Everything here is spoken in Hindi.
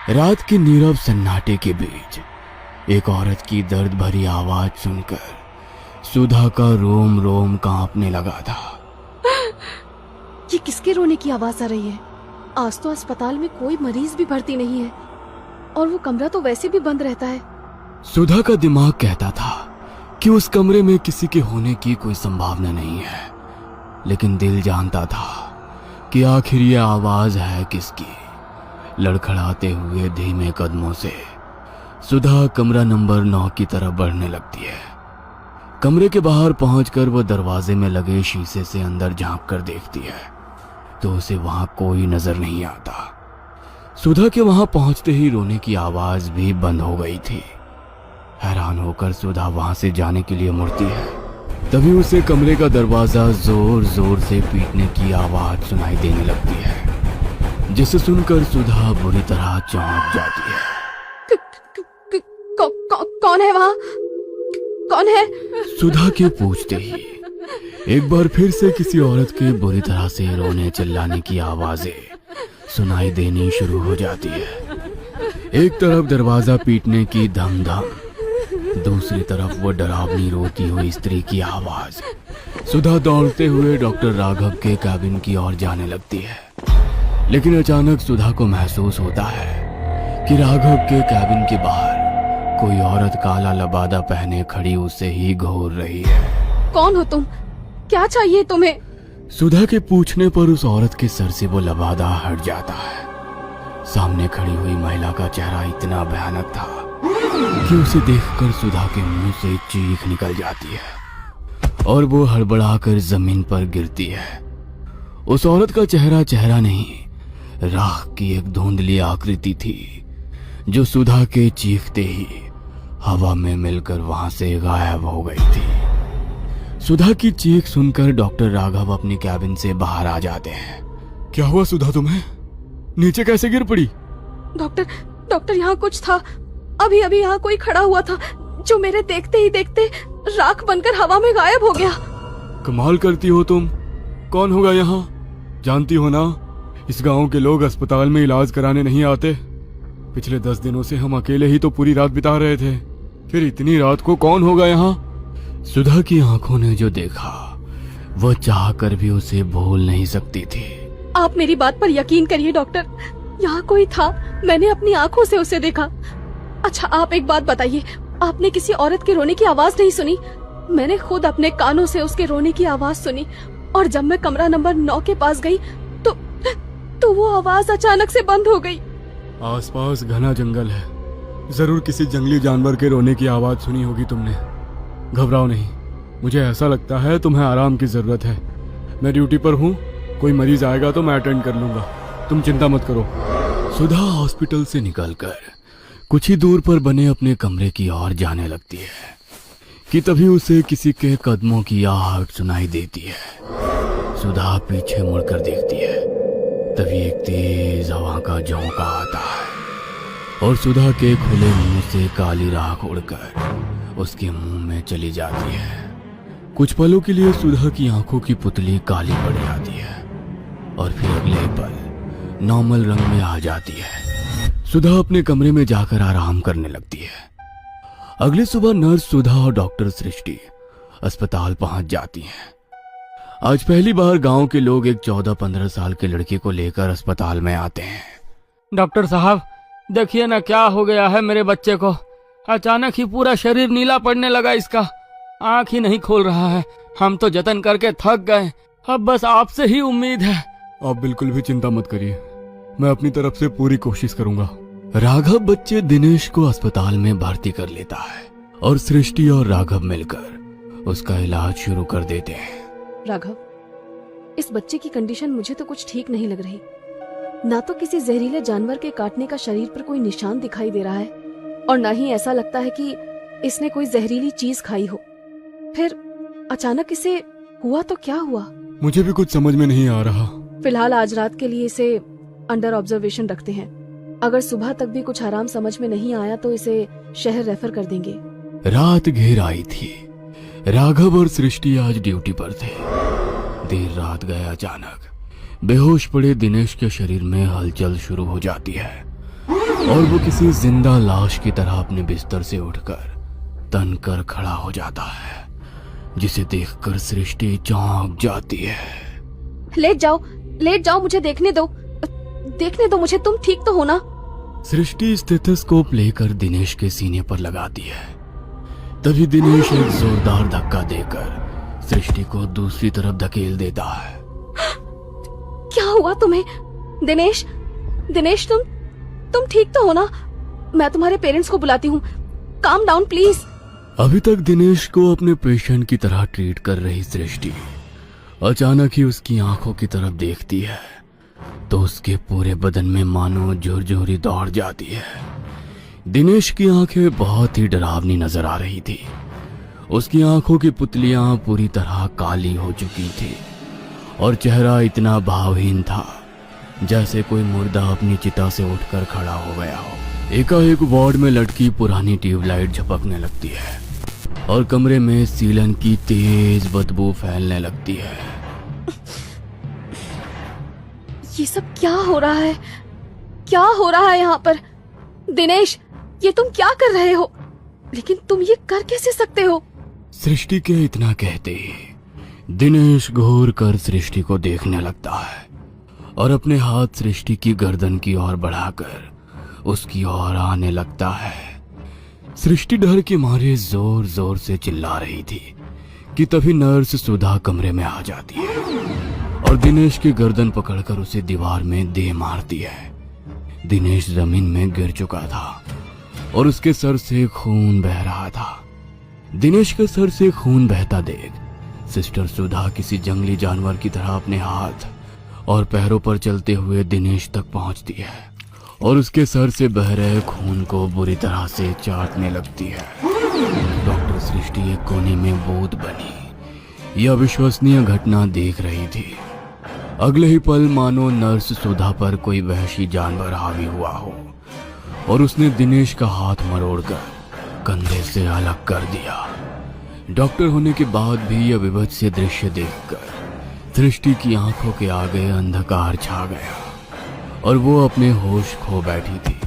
रात के नीरव सन्नाटे के बीच एक औरत की दर्द भरी आवाज सुनकर सुधा का रोम रोम कांपने लगा था। ये किसके रोने की आवाज आ रही है? आज तो अस्पताल में कोई मरीज भी भर्ती नहीं है और वो कमरा तो वैसे भी बंद रहता है। सुधा का दिमाग कहता था कि उस कमरे में किसी के होने की कोई संभावना नहीं है, लेकिन दिल जानता था कि आखिर ये आवाज है किसकी। लड़खड़ाते हुए धीमे कदमों से सुधा कमरा नंबर 9 की तरफ बढ़ने लगती है। कमरे के बाहर पहुंचकर वो दरवाजे में लगे शीशे से अंदर झांक कर देखती है तो उसे वहां कोई नजर नहीं आता। सुधा के वहां पहुंचते ही रोने की आवाज भी बंद हो गई थी। हैरान होकर सुधा वहां से जाने के लिए मुड़ती है, तभी उसे कमरे का दरवाजा जोर जोर से पीटने की आवाज सुनाई देने लगती है, जिसे सुनकर सुधा बुरी तरह चौंक जाती है। कौन है वहाँ? कौन है? सुधा के पूछते ही एक बार फिर से किसी औरत के बुरी तरह से रोने चिल्लाने की आवाजें सुनाई देनी शुरू हो जाती है। एक तरफ दरवाजा पीटने की धम धम, दूसरी तरफ वो डरावनी रोती हुई स्त्री की आवाज। सुधा दौड़ते हुए डॉक्टर राघव के कैबिन की ओर जाने लगती है, लेकिन अचानक सुधा को महसूस होता है कि राघव के कैबिन के बाहर कोई औरत काला लबादा पहने खड़ी उसे ही घूर रही है। कौन हो तुम? क्या चाहिए तुम्हें? सुधा के पूछने पर उस औरत के सर से वो लबादा हट जाता है। सामने खड़ी हुई महिला का चेहरा इतना भयानक था कि उसे देखकर सुधा के मुंह से चीख निकल जाती है और वो हड़बड़ाकर जमीन पर गिरती है। उस औरत का चेहरा नहीं, राख की एक धुंधली आकृति थी जो सुधा के चीखते ही हवा में मिलकर वहां से गायब हो गई थी। सुधा की चीख सुनकर डॉक्टर राघव अपनी कैबिन से बाहर आ जाते हैं। क्या हुआ सुधा, तुम्हें नीचे कैसे गिर पड़ी? डॉक्टर यहाँ कुछ था। अभी यहाँ कोई खड़ा हुआ था जो मेरे देखते ही देखते राख बनकर हवा में गायब हो गया। कमाल करती हो तुम। कौन होगा यहाँ? जानती हो ना, इस गांव के लोग अस्पताल में इलाज कराने नहीं आते। पिछले 10 दिनों से हम अकेले ही तो पूरी रात बिता रहे थे, फिर इतनी रात को कौन होगा यहाँ? सुधा की आंखों ने जो देखा वह चाह कर भी उसे भूल नहीं सकती थी। आप मेरी बात पर यकीन करिए डॉक्टर, यहाँ कोई था, मैंने अपनी आंखों से उसे देखा। अच्छा आप एक बात बताइए, आपने किसी औरत के रोने की आवाज नहीं सुनी? मैंने खुद अपने कानों से उसके रोने की आवाज सुनी और जब मैं कमरा नंबर 9 के पास गई तो वो आवाज अचानक से बंद हो गई। आसपास घना जंगल है, जरूर किसी जंगली जानवर के रोने की आवाज सुनी होगी तुमने। घबराओ नहीं, मुझे ऐसा लगता है तुम्हें आराम की जरूरत है। मैं ड्यूटी पर हूँ, कोई मरीज आएगा तो मैं अटेंड कर लूंगा, तुम चिंता मत करो। सुधा हॉस्पिटल से निकलकर कुछ ही दूर पर बने अपने कमरे की ओर जाने लगती है कि तभी उसे किसी के कदमों की आहट सुनाई देती है। सुधा पीछे मुड़कर देखती है, तभी एक तेज हवा का झोंका आता है और सुधा के खुले मुंह से काली राख उड़कर उसके मुंह में चली जाती है। कुछ पलों के लिए सुधा की आंखों की पुतली काली पड़ जाती है और फिर अगले पल नॉर्मल रंग में आ जाती है। सुधा अपने कमरे में जाकर आराम करने लगती है। अगली सुबह नर्स सुधा और डॉक्टर सृष्टि अस्पताल पहुंच जाती हैं। आज पहली बार गांव के लोग एक 14-15 साल के लड़के को लेकर अस्पताल में आते हैं। डॉक्टर साहब देखिए ना, क्या हो गया है मेरे बच्चे को। अचानक ही पूरा शरीर नीला पड़ने लगा, इसका आंख ही नहीं खोल रहा है। हम तो जतन करके थक गए, अब बस आपसे ही उम्मीद है। आप बिल्कुल भी चिंता मत करिए, मैं अपनी तरफ से पूरी कोशिश करूंगा। राघव बच्चे दिनेश को अस्पताल में भर्ती कर लेता है और सृष्टि और राघव मिलकर उसका इलाज शुरू कर देते हैं। राघव, इस बच्चे की कंडीशन मुझे तो कुछ ठीक नहीं लग रही। ना तो किसी जहरीले जानवर के काटने का शरीर पर कोई निशान दिखाई दे रहा है और ना ही ऐसा लगता है कि इसने कोई जहरीली चीज खाई हो। फिर अचानक इसे हुआ तो क्या हुआ? मुझे भी कुछ समझ में नहीं आ रहा। फिलहाल आज रात के लिए इसे अंडर ऑब्जर्वेशन रखते हैं। अगर सुबह तक भी कुछ आराम समझ में नहीं आया तो इसे शहर रेफर कर देंगे। रात घेर आई थी। राघव और सृष्टि आज ड्यूटी पर थे। देर रात गए अचानक बेहोश पड़े दिनेश के शरीर में हलचल शुरू हो जाती है और वो किसी जिंदा लाश की तरह अपने बिस्तर से उठकर तन कर खड़ा हो जाता है, जिसे देखकर सृष्टि चौंक जाती है। लेट जाओ, मुझे देखने दो मुझे, तुम ठीक तो हो ना? सृष्टि स्टेथोस्कोप लेकर दिनेश के सीने पर लगाती है। तभी दिनेश एक जोरदार धक्का देकर सृष्टि को दूसरी तरफ धकेल देता है। क्या हुआ तुम्हें? दिनेश, तुम ठीक तो हो ना? मैं तुम्हारे पेरेंट्स को बुलाती हूँ। Calm down please. अभी तक दिनेश को अपने पेशेंट की तरह ट्रीट कर रही सृष्टि अचानक ही उसकी आंखों की तरफ देखती है तो उसके पूरे बदन में मानो जोर-जोरी दौड़ जाती है। दिनेश की आंखें बहुत ही डरावनी नजर आ रही थी। उसकी आंखों की पुतलियां पूरी तरह काली हो चुकी थी और चेहरा इतना भावहीन था जैसे कोई मुर्दा अपनी चिता से उठकर खड़ा हो गया हो। एकाएक वार्ड में लटकी पुरानी ट्यूबलाइट झपकने लगती है और कमरे में सीलन की तेज बदबू फैलने लगती है। ये सब क्या हो रहा है? यहाँ पर? दिनेश, ये तुम क्या कर रहे हो? लेकिन तुम ये कर कैसे सकते हो? सृष्टि के इतना कहते ही दिनेश घूर कर सृष्टि को देखने लगता है और अपने हाथ सृष्टि की गर्दन की ओर बढ़ाकर उसकी ओर आने लगता है। सृष्टि डर के मारे जोर जोर से चिल्ला रही थी कि तभी नर्स सुधा कमरे में आ जाती है और दिनेश की गर्दन पकड़कर उसे दीवार में दे मारती है। दिनेश जमीन में गिर चुका था और उसके सर से खून बह रहा था। दिनेश के सर से खून बहता देख सिस्टर सुधा किसी जंगली जानवर की तरह अपने हाथ और पैरों पर चलते हुए दिनेश तक पहुंचती है और उसके सर से बह रहे खून को बुरी तरह से चाटने लगती है। डॉक्टर सृष्टि एक कोने में बूंद बनी यह अविश्वसनीय घटना देख रही थी। अगले ही पल मानो नर्स सुधा पर कोई वहशी जानवर हावी हुआ हो और उसने दिनेश का हाथ मरोड़कर कंधे से अलग कर दिया। डॉक्टर होने के बाद भी यह विभत्स दृश्य देखकर सृष्टि की आंखों के आगे अंधकार छा गया और वो अपने होश खो बैठी थी।